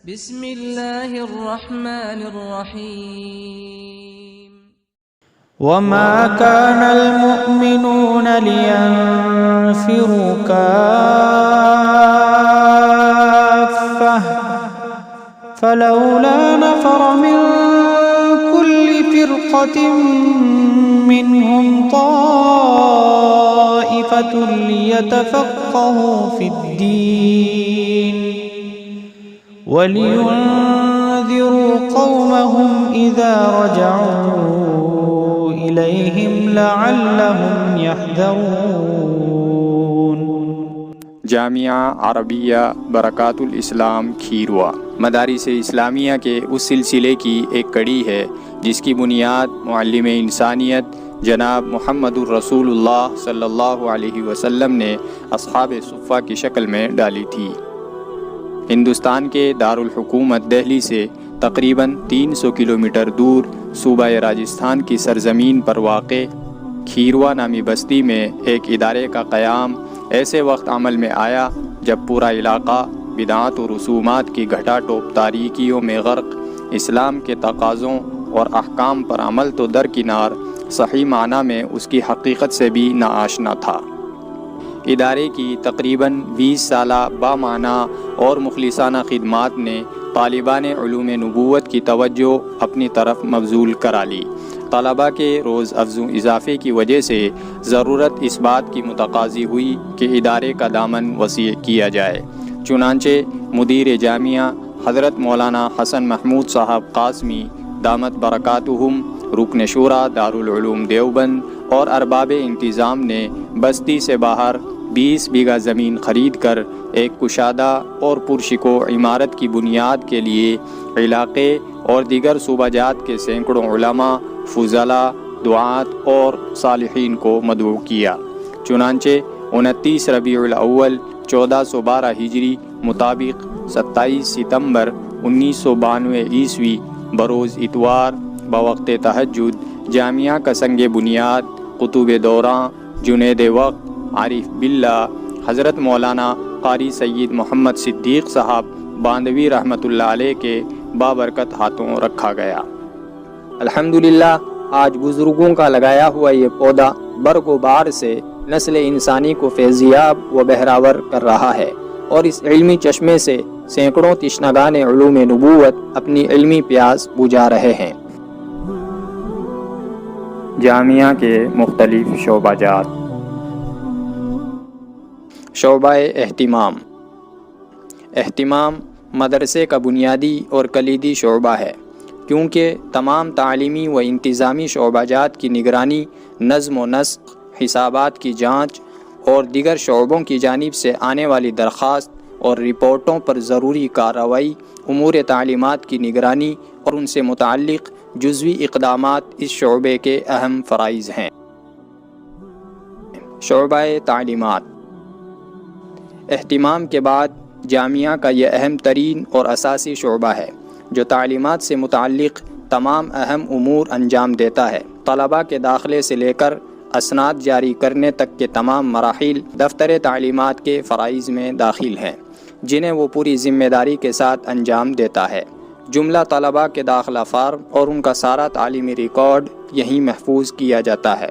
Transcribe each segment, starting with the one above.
بسم اللہ الرحمن الرحیم وما كان المؤمنون لينفروا كافة فلولا نفر من كل فرقة منهم طائفة ليتفقهوا في الدين وَلِيُنذِرُوا قَوْمَهُمْ إِذَا رَجَعُوا إِلَيْهِمْ لَعَلَّهُمْ يَحْذَرُونَ۔ جامعہ عربیہ برکات الاسلام کھیروا مدارس اسلامیہ کے اس سلسلے کی ایک کڑی ہے جس کی بنیاد معلم انسانیت جناب محمد الرسول اللہ صلی اللہ علیہ وسلم نے اصحاب صفہ کی شکل میں ڈالی تھی۔ ہندوستان کے دارالحکومت دہلی سے تقریباً 300 کلومیٹر دور صوبہ راجستھان کی سرزمین پر واقع کھیروا نامی بستی میں ایک ادارے کا قیام ایسے وقت عمل میں آیا جب پورا علاقہ بدعات و رسومات کی گھٹا ٹوپ تاریکیوں میں غرق، اسلام کے تقاضوں اور احکام پر عمل تو درکنار، صحیح معنی میں اس کی حقیقت سے بھی ناآشنا تھا۔ ادارے کی تقریباً 20 سالہ بامعنی اور مخلصانہ خدمات نے طالبان علوم نبوت کی توجہ اپنی طرف مبذول کرا لی۔ طلباء کے روز افزوں اضافے کی وجہ سے ضرورت اس بات کی متقاضی ہوئی کہ ادارے کا دامن وسیع کیا جائے، چنانچہ مدیر جامعہ حضرت مولانا حسن محمود صاحب قاسمی دامت برکاتہم، رکن شورا دارالعلوم دیوبند اور ارباب انتظام نے بستی سے باہر 20 بیگھہ زمین خرید کر ایک کشادہ اور پرشکو عمارت کی بنیاد کے لیے علاقے اور دیگر صوبہ جات کے سینکڑوں علماء، فضلاء، دعات اور صالحین کو مدعو کیا۔ چنانچہ 29 ربیع الاول 1412 ہجری مطابق 27 ستمبر 1992 عیسوی بروز اتوار بوقت تہجد جامعہ کا سنگ بنیاد قطب دوراں جنید وقت عارف باللہ حضرت مولانا قاری سید محمد صدیق صاحب باندوی رحمۃ اللہ علیہ کے بابرکت ہاتھوں رکھا گیا۔ الحمدللہ آج بزرگوں کا لگایا ہوا یہ پودا برگ و بار سے نسل انسانی کو فیضیاب و بہراور کر رہا ہے، اور اس علمی چشمے سے سینکڑوں تشنگان علوم نبوت اپنی علمی پیاس بجھا رہے ہیں۔ جامعہ کے مختلف شعبہ جات۔ شعبہ اہتمام مدرسے کا بنیادی اور کلیدی شعبہ ہے، کیونکہ تمام تعلیمی و انتظامی شعبہ جات کی نگرانی، نظم و نسق، حسابات کی جانچ اور دیگر شعبوں کی جانب سے آنے والی درخواست اور رپورٹوں پر ضروری کارروائی، امور تعلیمات کی نگرانی اور ان سے متعلق جزوی اقدامات اس شعبے کے اہم فرائض ہیں۔ شعبہ تعلیمات۔ اہتمام کے بعد جامعہ کا یہ اہم ترین اور اساسی شعبہ ہے جو تعلیمات سے متعلق تمام اہم امور انجام دیتا ہے۔ طلباء کے داخلے سے لے کر اسناد جاری کرنے تک کے تمام مراحل دفتر تعلیمات کے فرائض میں داخل ہیں، جنہیں وہ پوری ذمہ داری کے ساتھ انجام دیتا ہے۔ جملہ طلباء کے داخلہ فارم اور ان کا سارا تعلیمی ریکارڈ یہیں محفوظ کیا جاتا ہے۔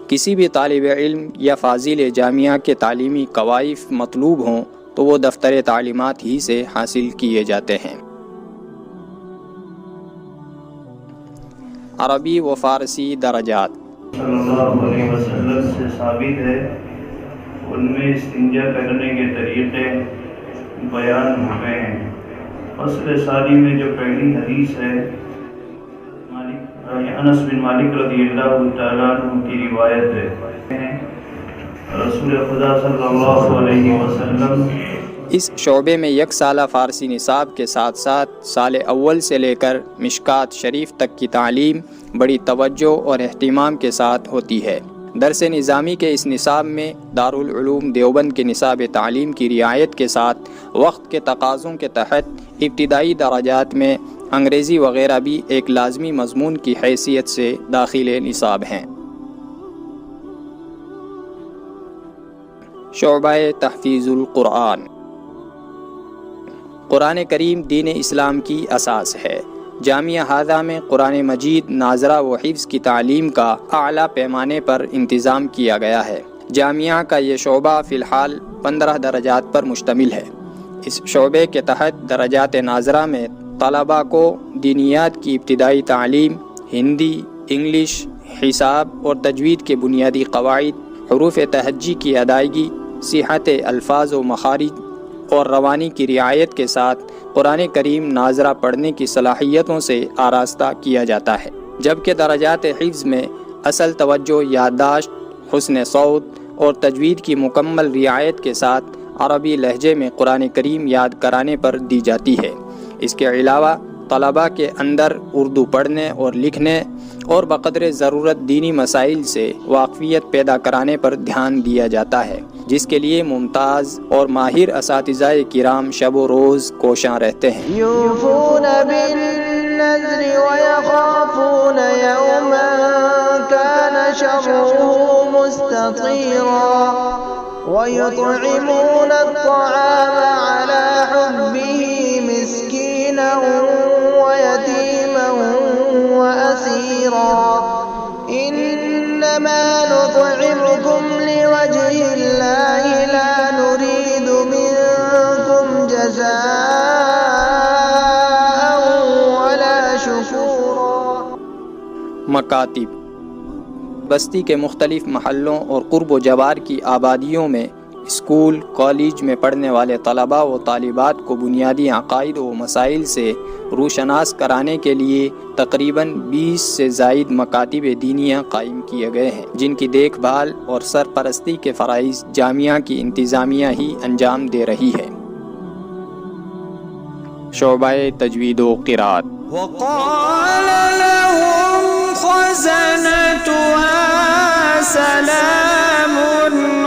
کسی بھی طالب علم یا فاضل جامعہ کے تعلیمی قوائف مطلوب ہوں تو وہ دفتر تعلیمات ہی سے حاصل کیے جاتے ہیں۔ عربی و فارسی درجات۔ صلی اللہ علیہ وسلم سے ثابت ہے، ان میں استنجا کرنے کے طریقے بیان ہوئے ہیں۔ فصل ثانی میں جو پہلی حدیث ہے انس بن مالک رضی اللہ تعالیٰ عنہ کی روایت ہے، رسول خدا صلی اللہ علیہ وسلم اس شعبے میں یک سالہ فارسی نصاب کے ساتھ ساتھ سال اول سے لے کر مشکات شریف تک کی تعلیم بڑی توجہ اور اہتمام کے ساتھ ہوتی ہے۔ درس نظامی کے اس نصاب میں دارالعلوم دیوبند کے نصاب تعلیم کی رعایت کے ساتھ وقت کے تقاضوں کے تحت ابتدائی درجات میں انگریزی وغیرہ بھی ایک لازمی مضمون کی حیثیت سے داخل نصاب ہیں۔ شعبہ تحفیظ القرآن۔ قرآن کریم دین اسلام کی اساس ہے۔ جامعہ ہاذا میں قرآن مجید ناظرہ و حفظ کی تعلیم کا اعلیٰ پیمانے پر انتظام کیا گیا ہے۔ جامعہ کا یہ شعبہ فی الحال 15 درجات پر مشتمل ہے۔ اس شعبے کے تحت درجات ناظرہ میں طلباء کو دینیات کی ابتدائی تعلیم، ہندی، انگلش، حساب اور تجوید کے بنیادی قواعد، حروف تہجی کی ادائیگی، صحت الفاظ و مخارج اور روانی کی رعایت کے ساتھ قرآن کریم ناظرہ پڑھنے کی صلاحیتوں سے آراستہ کیا جاتا ہے، جبکہ درجات حفظ میں اصل توجہ یادداشت، حسن صوت اور تجوید کی مکمل رعایت کے ساتھ عربی لہجے میں قرآن کریم یاد کرانے پر دی جاتی ہے۔ اس کے علاوہ طلباء کے اندر اردو پڑھنے اور لکھنے اور بقدر ضرورت دینی مسائل سے واقفیت پیدا کرانے پر دھیان دیا جاتا ہے، جس کے لیے ممتاز اور ماہر اساتذہ کرام شب و روز کوشاں رہتے ہیں۔ یوفون بالنذر ویخافون یوما کان شرہ مستطیرا ویطعمون الطعام علی حبہ مسکینا ویتیما واسیرا انما نطعمکم لوجہ اللہ لا نرید منکم جزاء ولا شکورا۔ مکاتب بستی کے مختلف محلوں اور قرب و جوار کی آبادیوں میں اسکول، کالج میں پڑھنے والے طلباء و طالبات کو بنیادی عقائد و مسائل سے روشناس کرانے کے لیے تقریباً 20 سے زائد مکاتب دینیہ قائم کیے گئے ہیں، جن کی دیکھ بھال اور سرپرستی کے فرائض جامعہ کی انتظامیہ ہی انجام دے رہی ہے۔ شعبہ تجوید و قرات۔ وقال لهم خزنتها سلام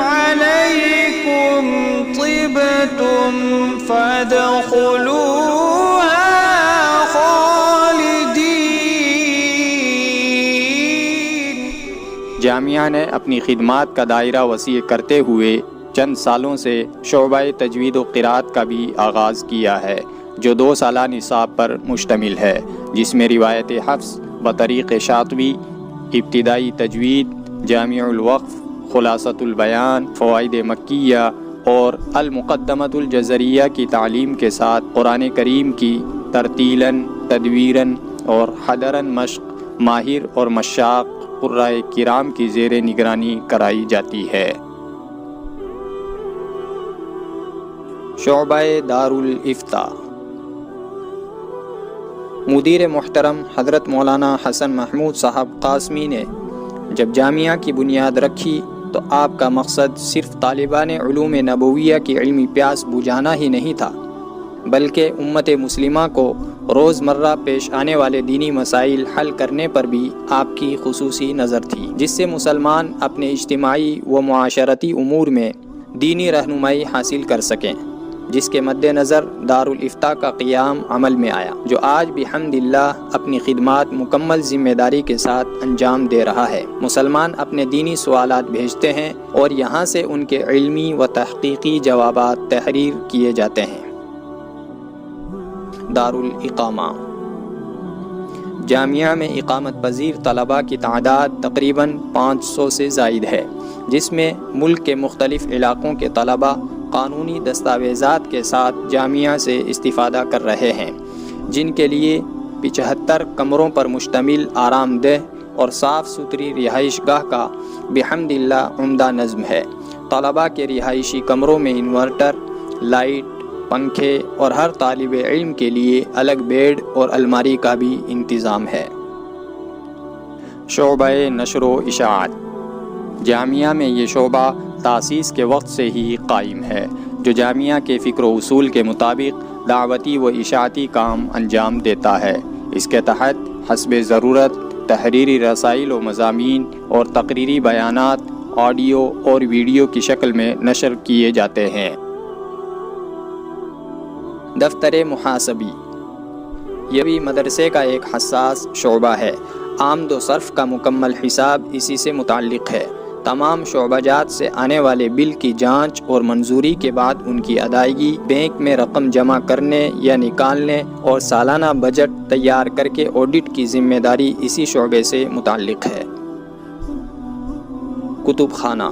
عليكم طبتم فادخلوها خالدين۔ جامعہ نے اپنی خدمات کا دائرہ وسیع کرتے ہوئے چند سالوں سے شعبہ تجوید و قرات کا بھی آغاز کیا ہے، جو 2 سالہ نصاب پر مشتمل ہے، جس میں روایت حفظ بطریق شاطبی، ابتدائی تجوید، جامع الوقف، خلاصۃ البیان، فوائد مکیہ اور المقدمۃ الجزریہ کی تعلیم کے ساتھ قرآن کریم کی ترتیلاً، تدویراً اور حدراً مشق ماہر اور مشاق قرائے کرام کی زیر نگرانی کرائی جاتی ہے۔ شعبہ دارالافتاء۔ مدیر محترم حضرت مولانا حسن محمود صاحب قاسمی نے جب جامعہ کی بنیاد رکھی تو آپ کا مقصد صرف طالبان علوم نبویہ کی علمی پیاس بجھانا ہی نہیں تھا، بلکہ امت مسلمہ کو روزمرہ پیش آنے والے دینی مسائل حل کرنے پر بھی آپ کی خصوصی نظر تھی، جس سے مسلمان اپنے اجتماعی و معاشرتی امور میں دینی رہنمائی حاصل کر سکیں، جس کے مد نظر دارالافتاء کا قیام عمل میں آیا، جو آج بحمد اللہ اپنی خدمات مکمل ذمہ داری کے ساتھ انجام دے رہا ہے۔ مسلمان اپنے دینی سوالات بھیجتے ہیں اور یہاں سے ان کے علمی و تحقیقی جوابات تحریر کیے جاتے ہیں۔ دارالاقامہ۔ جامعہ میں اقامت پذیر طلباء کی تعداد تقریباً 500 سے زائد ہے، جس میں ملک کے مختلف علاقوں کے طلباء قانونی دستاویزات کے ساتھ جامعہ سے استفادہ کر رہے ہیں، جن کے لیے 75 کمروں پر مشتمل آرام دہ اور صاف ستھری رہائش گاہ کا بحمد اللہ عمدہ نظم ہے۔ طلباء کے رہائشی کمروں میں انورٹر، لائٹ، پنکھے اور ہر طالب علم کے لیے الگ بیڈ اور الماری کا بھی انتظام ہے۔ شعبہ نشر و اشاعت۔ جامعہ میں یہ شعبہ تاسیس کے وقت سے ہی قائم ہے، جو جامعہ کے فکر و اصول کے مطابق دعوتی و اشاعتی کام انجام دیتا ہے۔ اس کے تحت حسب ضرورت تحریری رسائل و مضامین اور تقریری بیانات آڈیو اور ویڈیو کی شکل میں نشر کیے جاتے ہیں۔ دفتر محاسبی۔ یہ بھی مدرسے کا ایک حساس شعبہ ہے۔ آمد و صرف کا مکمل حساب اسی سے متعلق ہے۔ تمام شعبہ جات سے آنے والے بل کی جانچ اور منظوری کے بعد ان کی ادائیگی، بینک میں رقم جمع کرنے یا نکالنے اور سالانہ بجٹ تیار کر کے آڈٹ کی ذمہ داری اسی شعبے سے متعلق ہے۔ کتب خانہ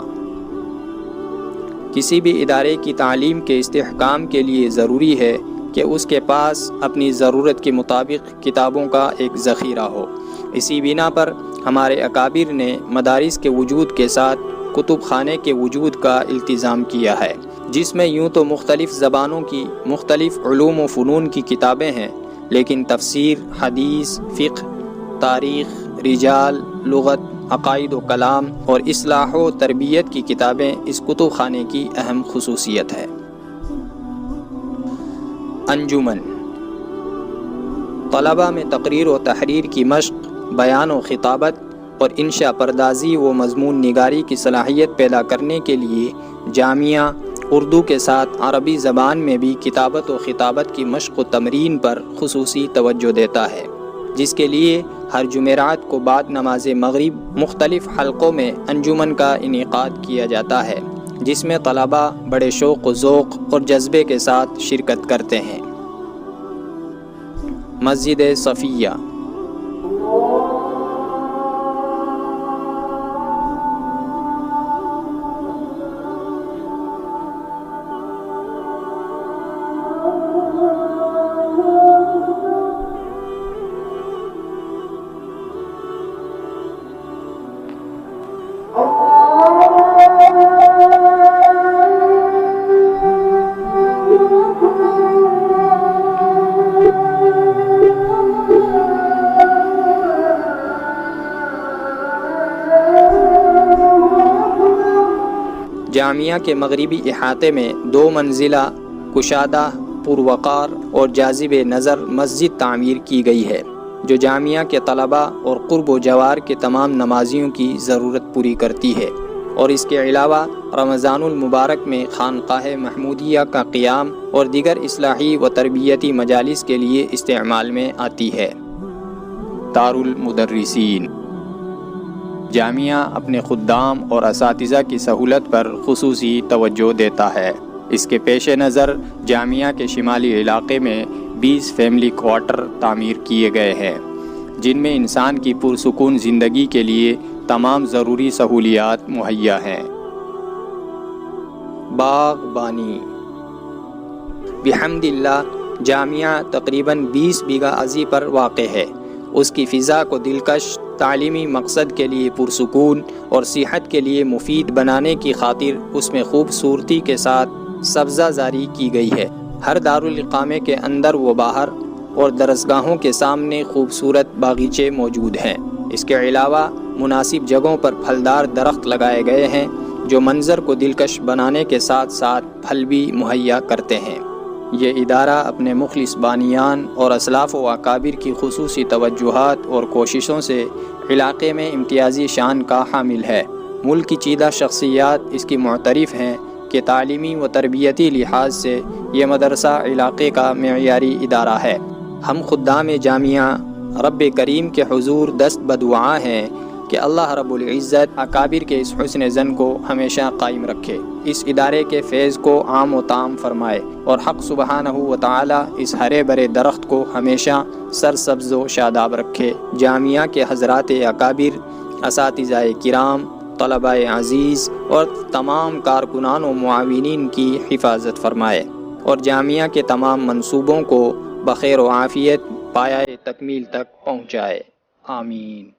کسی بھی ادارے کی تعلیم کے استحکام کے لیے ضروری ہے کہ اس کے پاس اپنی ضرورت کے مطابق کتابوں کا ایک ذخیرہ ہو۔ اسی بنا پر ہمارے اکابر نے مدارس کے وجود کے ساتھ کتب خانے کے وجود کا التزام کیا ہے، جس میں یوں تو مختلف زبانوں کی مختلف علوم و فنون کی کتابیں ہیں، لیکن تفسیر، حدیث، فقہ، تاریخ، رجال، لغت، عقائد و کلام اور اصلاح و تربیت کی کتابیں اس کتب خانے کی اہم خصوصیت ہے۔ انجمن طلبہ میں تقریر و تحریر کی مشق، بیان و خطابت اور انشاء پردازی و مضمون نگاری کی صلاحیت پیدا کرنے کے لیے جامعہ اردو کے ساتھ عربی زبان میں بھی کتابت و خطابت کی مشق و تمرین پر خصوصی توجہ دیتا ہے، جس کے لیے ہر جمعرات کو بعد نماز مغرب مختلف حلقوں میں انجمن کا انعقاد کیا جاتا ہے، جس میں طلباء بڑے شوق و ذوق اور جذبے کے ساتھ شرکت کرتے ہیں۔ مسجد صفیہ جامعہ کے مغربی احاطے میں 2 منزلہ کشادہ، پروقار اور جاذب نظر مسجد تعمیر کی گئی ہے، جو جامعہ کے طلباء اور قرب و جوار کے تمام نمازیوں کی ضرورت پوری کرتی ہے، اور اس کے علاوہ رمضان المبارک میں خانقاہ محمودیہ کا قیام اور دیگر اصلاحی و تربیتی مجالس کے لیے استعمال میں آتی ہے۔ دارالمدرسین جامعہ اپنے خدام اور اساتذہ کی سہولت پر خصوصی توجہ دیتا ہے۔ اس کے پیش نظر جامعہ کے شمالی علاقے میں 20 فیملی کوارٹر تعمیر کیے گئے ہیں، جن میں انسان کی پرسکون زندگی کے لیے تمام ضروری سہولیات مہیا ہیں۔ باغبانی بحمد اللہ جامعہ تقریباً 20 بیگھہ اراضی پر واقع ہے۔ اس کی فضا کو دلکش، تعلیمی مقصد کے لیے پرسکون اور صحت کے لیے مفید بنانے کی خاطر اس میں خوبصورتی کے ساتھ سبزہ زاری کی گئی ہے۔ ہر دارالاقامے کے اندر و باہر اور درسگاہوں کے سامنے خوبصورت باغیچے موجود ہیں۔ اس کے علاوہ مناسب جگہوں پر پھلدار درخت لگائے گئے ہیں، جو منظر کو دلکش بنانے کے ساتھ ساتھ پھل بھی مہیا کرتے ہیں۔ یہ ادارہ اپنے مخلص بانیان اور اسلاف و اکابر کی خصوصی توجہات اور کوششوں سے علاقے میں امتیازی شان کا حامل ہے۔ ملک کی چیدہ شخصیات اس کی معترف ہیں کہ تعلیمی و تربیتی لحاظ سے یہ مدرسہ علاقے کا معیاری ادارہ ہے۔ ہم خدام جامعہ رب کریم کے حضور دست بدعا ہیں کہ اللہ رب العزت اکابر کے اس حسن ظن کو ہمیشہ قائم رکھے، اس ادارے کے فیض کو عام و تام فرمائے، اور حق سبحانہ و تعالی اس ہرے برے درخت کو ہمیشہ سرسبز و شاداب رکھے۔ جامعہ کے حضرات اکابر، اساتذہ کرام، طلباء عزیز اور تمام کارکنان و معاونین کی حفاظت فرمائے، اور جامعہ کے تمام منصوبوں کو بخیر و عافیت پایۂ تکمیل تک پہنچائے۔ آمین۔